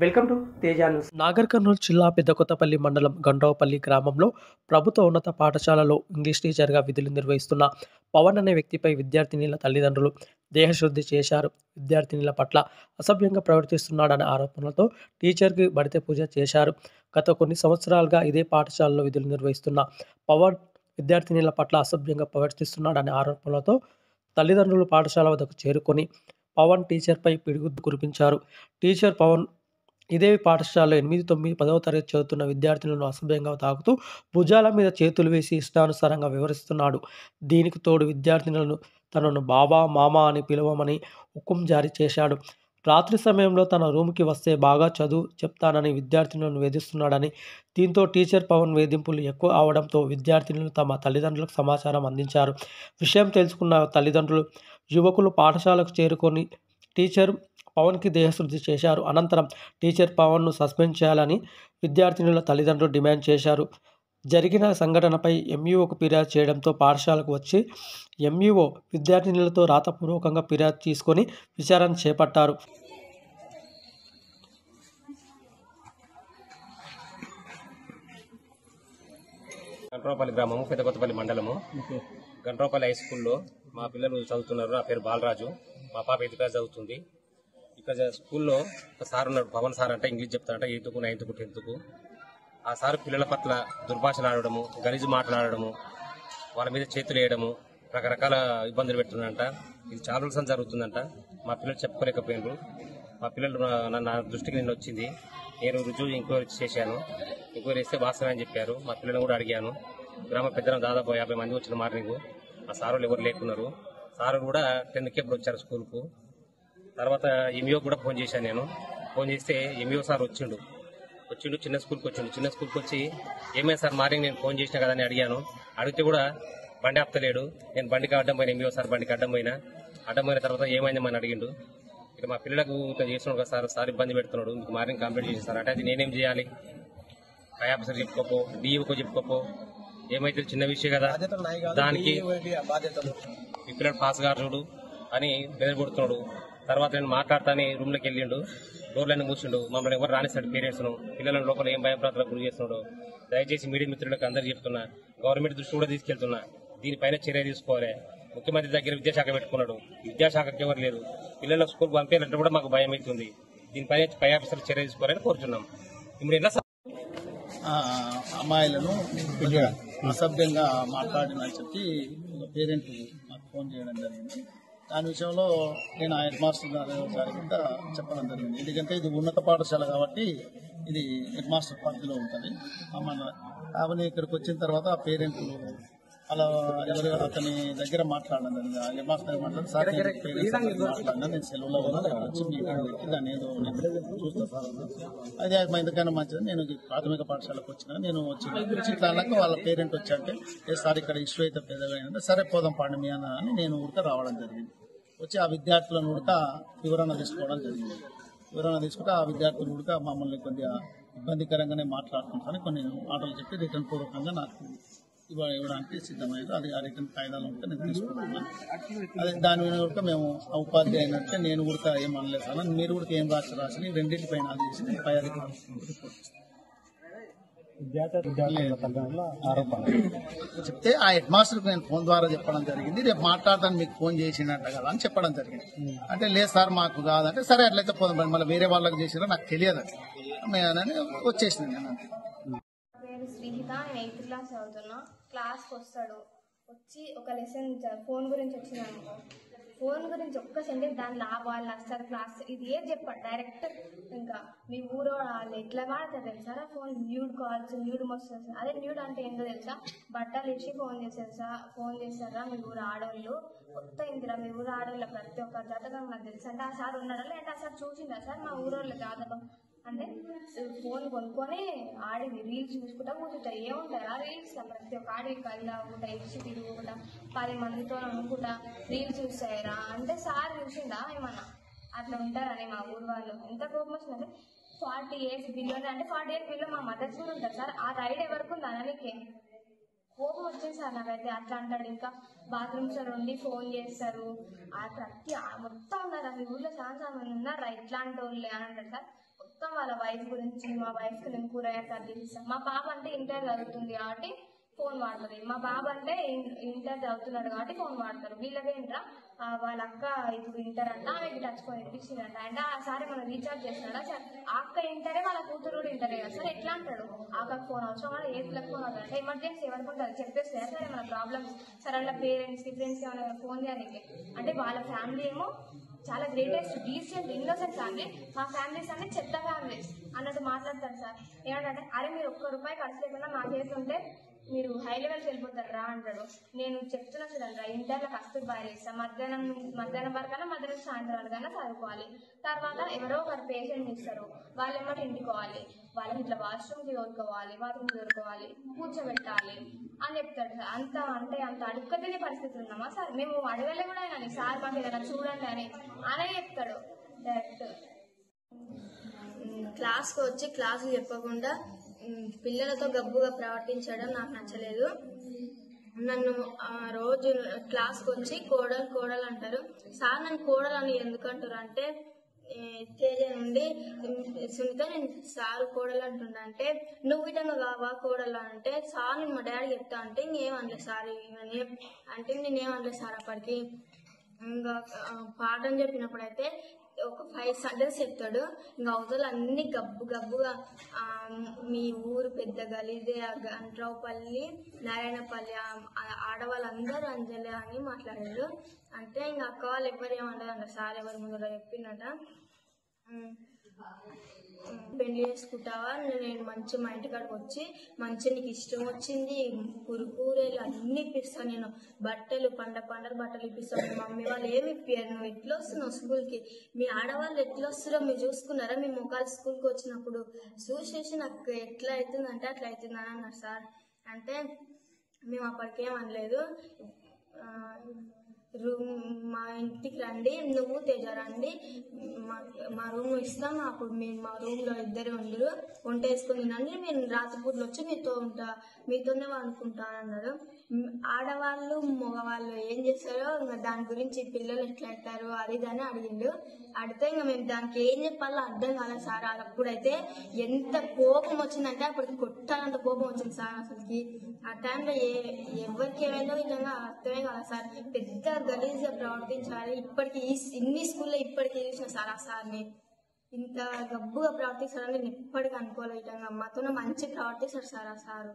Welcome to Teja news. Nagar Kurnool జిల్లా పెద్దకొత్తపల్లి మండలం గండ్రావుపల్లి గ్రామంలో ప్రభుత్వ ఉన్నత పాఠశాలలో ఇంగ్లీష్ టీచర్గా విధులు నిర్వహిస్తున్న పవన్ అనే వ్యక్తిపై విద్యార్థినిల తల్లిదండ్రులు దేహశుద్ధి చేశారు. విద్యార్థినిల పట్ల అసభ్యంగా ప్రవర్తిస్తున్నాడనే ఆరోపణలతో టీచర్కి బడితే పూజ చేశారు. గత కొన్ని సంవత్సరాలుగా ఇదే పాఠశాలలో విధులు నిర్వహిస్తున్న పవన్ విద్యార్థినిల పట్ల అసభ్యంగా ప్రవర్తిస్తున్నాడనే ఆరోపణలతో తల్లిదండ్రులు పాఠశాల వద్దకు చేరుకొని పవన్ టీచర్పై పిడిగుద్దు కురిపించారు. టీచర్ పవన్ ఇదే పాఠశాలలో 8, 9, 10వ తరగతి చదువుతున్న విద్యార్థులను అసభ్యంగా తాకుతూ భుజాల మీద చేతులు వేసి ఇష్టానుసారంగా వివరిస్తున్నాడు. దీనికి తోడు విద్యార్థినులను తనను బాబా, మామ అని పిలవమని హుకుం జారీ చేశాడు. రాత్రి సమయంలో తన రూమ్కి వస్తే బాగా చదువు చెప్తానని విద్యార్థినులను వేధిస్తున్నాడని, దీంతో టీచర్ పవన్ వేధింపులు ఎక్కువ అవడంతో విద్యార్థినులు తమ తల్లిదండ్రులకు సమాచారం అందించారు. విషయం తెలుసుకున్న తల్లిదండ్రులు యువకులు పాఠశాలకు చేరుకొని టీచర్ పవన్కి దేహశుద్ధి చేశారు. అనంతరం టీచర్ పవన్ను సస్పెండ్ చేయాలని విద్యార్థినుల తల్లిదండ్రులు డిమాండ్ చేశారు. జరిగిన సంఘటనపై ఎంఈఓకు ఫిర్యాదు చేయడంతో పాఠశాలకు వచ్చి ఎంఈఓ విద్యార్థినులతో రాతపూర్వకంగా ఫిర్యాదు తీసుకొని విచారణ చేపట్టారు. గండ్రావుపల్లి గ్రామము, పెద్దకొత్తపల్లి మండలము. గండ్రావుపల్లి హై స్కూల్లో మా పిల్లలు చదువుతున్నారు. నా పేరు బాలరాజు, మా పాప 8th క్లాస్ చదువుతుంది. ఇక్కడ స్కూల్లో ఒక సార్ ఉన్నాడు, పవన్ సార్ అంటే ఇంగ్లీష్ చెప్తాడంట 8th, 9th, 10th. ఆ సార్ పిల్లల పట్ల దుర్భాషలు ఆడడము, గలీజు మాట్లాడడము, వాళ్ళ మీద చేతులు వేయడము, రకరకాల ఇబ్బందులు పెడుతున్నాడంట. ఇది చాలా రోజులు జరుగుతుందంట. మా పిల్లలు చెప్పుకోలేకపోయినారు. మా పిల్లలు నా దృష్టికి నిన్న వచ్చింది. నేను రుజువు ఎంక్వైరీ చేశాను. ఎంక్వైరీ చేస్తే వాస్తవం అని చెప్పారు. మా పిల్లలను కూడా అడిగాను. గ్రామ పెద్దలను దాదాపు 50 మంది వచ్చిన మార్నింగ్. ఆ సారులు ఎవరు లేకున్నారు. సారు కూడా 10కి ఎప్పుడు వచ్చారు స్కూల్కు. తర్వాత ఎంఈఓ కూడా ఫోన్ చేశాను. నేను ఫోన్ చేస్తే ఎంఈఓ సార్ వచ్చిండు. చిన్న స్కూల్కి వచ్చిండు. చిన్న స్కూల్కి వచ్చి ఏమైనా సార్ మార్నింగ్ నేను ఫోన్ చేసినా కదా అని అడిగాను. అడిగితే కూడా బండి ఆపుతలేడు. నేను బండికి అడ్డం పోయినా, ఎంఈఓ సార్ బండికి అడ్డం పోయిన తర్వాత ఏమైంది అని అడిగిండు. ఇక మా పిల్లలకు ఇట్లా చేస్తున్నాడు కదా సార్, సార్ ఇబ్బంది పెడుతున్నాడు, మీకు మార్నింగ్ కంప్లైంట్ చేసి సార్ అంటే అది నేనేం చేయాలి? పై ఆఫీసర్ చెప్పుకోపో, డిఈఓకో చెప్పుకోపో, ఏమైతే చిన్న విషయం కదా, దానికి మీ పిల్లడు పాస్ గారు అని బెదిరిపడుతున్నాడు. తర్వాత నేను మాట్లాడతానే రూమ్లోకి వెళ్ళిండు, డోర్లన్నీ మూసిండు, మమ్మల్ని ఎవరు రానిస్తాడు పేరెంట్స్ను, పిల్లలను లోపల ఏం భయప్రాంతాలకు గురి చేస్తున్నాడు. దయచేసి మీడియా మిత్రులకు అందరూ చెప్తున్నా, గవర్నమెంట్ దృష్టి కూడా తీసుకెళ్తున్నా, దీనిపైన చర్య తీసుకోవాలి. ముఖ్యమంత్రి దగ్గర విద్యాశాఖ పెట్టుకున్నాడు, విద్యాశాఖకి ఎవరు లేరు. పిల్లల స్కూల్ పంపేయాలంటే కూడా మాకు భయం అవుతుంది. దీనిపైన పై ఆఫీసర్ చర్య తీసుకోవాలని కోరుతున్నాం. ఇప్పుడు ఎలా అమ్మాయిలను అసభ్యంగా మాట్లాడినని చెప్పి పేరెంట్ నాకు ఫోన్ చేయడం జరిగింది. దాని విషయంలో నేను ఆ హెడ్ మాస్టర్ గారి కింద చెప్పడం జరిగింది. ఎందుకంటే ఇది ఉన్నత పాఠశాల కాబట్టి ఇది హెడ్ మాస్టర్ పరిధిలో ఉంటుంది. కాబట్టి ఇక్కడికి వచ్చిన తర్వాత ఆ పేరెంట్లు అలా ఎవరు అతని దగ్గర మాట్లాడడం జరిగింది. హెడ్ మాస్టర్ మాట్లాడి సార్ మాట్లాడినా నేను సెలవులో వచ్చి మీటింగ్ పెట్టి దాన్ని ఏదో చూస్తా సార్ అదే ఎందుకైనా మంచిది. నేను ప్రాథమిక పాఠశాలకు వచ్చినా నేను వచ్చి ఇట్లా అన్నాక వాళ్ళ పేరెంట్ వచ్చాంటే ఏ సార్ ఇక్కడ ఇష్యూ అయితే పెద్దగా అంటే సరే పోదాం పండి మీ అన్న అని నేను ఉడక రావడం జరిగింది. వచ్చి ఆ విద్యార్థులను ఉడక వివరణ తీసుకోవడం జరిగింది. వివరణ తీసుకుంటే ఆ విద్యార్థులు ఉడక మమ్మల్ని కొద్దిగా ఇబ్బందికరంగానే మాట్లాడుకుంటారని కొన్ని మాటలు చెప్పి రిటర్న్ పూర్వకంగా నాకు ఇవ్వడానికి సిద్ధమైంది. అది ఆ రిటర్న్ కాయిదాలు ఉంటే నేను తీసుకుంటున్నాను. అదే దాని మీద కూడా మేము ఉపాధి అయినట్టే నేను కూడా ఏమనలేదు సార్, మీరు కూడా ఏం రాసి రెండింటిపైన అది చేసి నేను పై అధికారులు చెప్తే ఆ హెడ్ మాస్టర్కి నేను ఫోన్ ద్వారా చెప్పడం జరిగింది. రేపు మాట్లాడతాను మీకు ఫోన్ చేసినట్ట కదా అని చెప్పడం జరిగింది. అంటే లేదు సార్ మాకు కాదంటే సరే అట్లయితే పోదాం, మళ్ళీ వేరే వాళ్ళకి చేసినా నాకు తెలియదు అని వచ్చేసింది. నేను అంతే. పేరు శ్రీహిత, నేను 8th క్లాస్ చదువుతున్నా. క్లాస్కి వస్తాడు, వచ్చి ఒక లెసన్ ఫోన్ గురించి వచ్చిందనుకో, ఫోన్ గురించి ఒక్క సెంటెన్స్ దాని లాభాలు నష్టాలు క్లాస్ ఇది ఏది చెప్పాడు డైరెక్ట్. ఇంకా మీ ఊరు వాళ్ళు ఎట్లా వాడతారు తెలుసా ఫోన్, న్యూడ్ కాల్స్, న్యూడ్ మోస్తుంది. అదే న్యూడ్ అంటే ఏంటో తెలుసా, బట్టలు ఇచ్చి ఫోన్ చేస్తారా మీ ఊరు ఆడవాళ్ళు కొత్త ఇందిరా, మీ ఊరు ఆడవాళ్ళ ప్రతి ఒక్క జాతకం నాకు తెలుసు అంటే ఆ సార్ ఉన్నాడా లేదంటే ఆ సార్ చూసిందా సార్ మా ఊరోళ్ళ జాతకం అంటే ఫోన్ కొనుక్కొని ఆడేది రీల్స్ చూసుకుంటా కూర్చుంటా. ఏముంటాయి ఆ రీల్స్ ప్రతి ఒక్క ఆడి కళ్ళ ఒకట ఇచ్చి తిరుగుకుంటా 10 మందితో అనుకుంటా రీల్స్ చూస్తాయిరా అంటే సార్ చూసిందా ఏమన్నా అట్లా ఉంటారని మా ఊరు వాళ్ళు. ఎంత కోపం వచ్చిందంటే 48 బిల్లు అంటే 48 బిల్లు మా మదర్స్ కూడా ఉంటుంది సార్. ఆ రైడ్ ఎవరికి ఉందా అనకే కోపం వచ్చింది సార్ నాకైతే. అట్లా అంటాడు. ఇంకా బాత్రూమ్స్ నుండి ఫోన్ చేస్తారు, ఆ ప్రతి మొత్తం ఉన్నారు మీ ఊళ్ళో చాలా మంది ఉన్నారా ఇట్లాంటి వాళ్ళే అని అంటాడు సార్. మొత్తం వాళ్ళ వైఫ్ గురించి, మా వైఫ్కి నేను కూరగాయలు కట్ చేసి ఇస్తాను. మా పాప అంటే ఇంటర్ చదువుతుంది కాబట్టి ఫోన్ వాడుతుంది, మా బాబు అంటే ఇంటర్ చదువుతున్నాడు కాబట్టి ఫోన్ వాడతారు. వీళ్ళదేంట్రా వాళ్ళ అక్క ఇప్పుడు ఇంటర్ అంట, ఆమెకి టచ్ ఫోన్ ఇప్పించిందంట అంటే సారీ మనం రీఛార్జ్ చేస్తున్నాడా సార్, ఆ అక్క ఇంటరే వాళ్ళ కూతురు కూడా ఇంటరే కదా సార్, ఎట్లా అంటాడు ఆ అక్కకు ఫోన్ అవసరం కూడా ఏ పిల్లకి ఫోన్ అవుతుంది అంటే ఎమర్జెన్సీ ఎవరుకుంటారు చెప్పేస్తే సార్ ఏమైనా ప్రాబ్లమ్స్ సార్ అలా పేరెంట్స్కి ఫ్రెండ్స్కి ఏమైనా ఫోన్ చేయడానికి అంటే వాళ్ళ ఫ్యామిలీ ఏమో చాలా గ్రేటెస్ట్ డీసెంట్ ఇన్నోసెంట్ ఫ్యామిలీ, మా ఫ్యామిలీస్ అన్ని చెత్త ఫ్యామిలీస్ అన్నట్టు మాట్లాడతారు సార్. ఏమంటే అరే మీరు ₹1 ఖర్చు లేకుండా మా చేతి ఉంటే మీరు హై లెవెల్కి వెళ్ళిపోతారు రా అంటాడు. నేను చెప్తున్నా చూడండి రా, ఇంటర్లో కస్తూర్బాయ్ ఇస్తాను, మధ్యాహ్నం వరకన్నా మధ్యాహ్నం సాయంత్రం వరకన్నా చదువుకోవాలి. తర్వాత ఎవరో ఒకరు పేషెంట్ ఇస్తారు, వాళ్ళు ఏమంటే ఇంటికోవాలి, వాళ్ళకి ఇట్లా వాష్రూమ్కి తోడుకోవాలి, బాత్రూమ్కి తోడుకోవాలి, కూర్చోబెట్టాలి అని చెప్తాడు సార్. అంత అడుక్కతినే పరిస్థితులు ఉన్నామా సార్? మేము అడగలే కూడా కానీ సార్ మాకు ఏదైనా చూడండి అని అనే చెప్తాడు డైరెక్ట్. క్లాస్కి వచ్చి క్లాసులు చెప్పకుండా పిల్లలతో గబ్బుగా ప్రవర్తించడం నాకు నచ్చలేదు. నన్ను రోజు క్లాస్కి వచ్చి కోడలు అంటారు. సార్ నన్ను కోడలు అని ఎందుకు అంటారు అంటే తేజ నుండి సునీత నేను సార్ కోడలు అంటుండ అంటే నువ్వు విధంగా కావా కోడలు అంటే సార్ నేను మా డాడీ చెప్తా అంటే ఇంకేమనలేదు సార్ అంటే నేనేమనలేదు సార్. అప్పటికి ఇంకా పాఠం చెప్పినప్పుడైతే ఒక 5 సెంటెన్స్ చెప్తాడు, ఇంకా అవతల అన్ని గబ్బుగా మీ ఊరు పెద్ద గలీదే, గంట్రావుపల్లి, నారాయణపల్లి ఆడవాళ్ళందరూ అంజలి అని మాట్లాడారు. అంటే ఇంకా అక్క వాళ్ళు ఎవరు ఏమంటారు సార్ ఎవరి ముందు చెప్పిందట, పెళ్లి చేసుకుంటావా, నేను మంచి మా ఇంటికాడికి వచ్చి మంచి నీకు ఇష్టం వచ్చింది కూరలు అన్ని ఇప్పిస్తాను, నేను బట్టలు పండగ బట్టలు ఇప్పిస్తాను, మమ్మీ వాళ్ళు ఏమి ఇప్పారు, నువ్వు ఎట్లా వస్తున్నావు స్కూల్కి, మీ ఆడవాళ్ళు ఎట్లా వస్తున్నారో మీరు చూసుకున్నారా, మీ ముఖాలు స్కూల్కి వచ్చినప్పుడు చూసేసి నాకు ఎట్లా అవుతుంది అంటే అట్లా అవుతుంది అని అన్నారు సార్. అంటే మేము అప్పటికేమనలేదు, మా ఇంటికి రండి, నువ్వు తేజ రండి, మా రూమ్ ఇస్తాం, అప్పుడు మేము మా రూమ్లో ఇద్దరే ఉండరు, వంట వేసుకుని తినండి, నేను రాత్రిపూట్లు వచ్చి మీతోనే అనుకుంటాను అన్నాడు. ఆడవాళ్ళు మగవాళ్ళు ఏం చేస్తారో ఇంకా దాని గురించి పిల్లలు ఎట్లా అవుతారు అది అని అడిగిండు. అడిగితే ఇంకా మేము దానికి ఏం చెప్పాలో అర్థం కాలేదు సార్. అప్పుడైతే ఎంత కోపం వచ్చిందంటే అప్పుడు కొట్టాలంత కోపం వచ్చింది సార్. అసలుకి ఆ టైంలో ఎవరికి ఏమైందో విధంగా అర్థమే కాదు సార్. పెద్ద గలీజ్గా ప్రవర్తించాలి. ఇప్పటికి ఇన్ని స్కూల్లో ఇప్పటికి తెలిసిన సార్ ఆ సార్ని ఇంత గబ్బుగా ప్రవర్తిస్తారని నేను ఎప్పటికీ అనుకోలే. విధంగా మాతో మంచి ప్రవర్తిస్తారు సార్ ఆ సారు.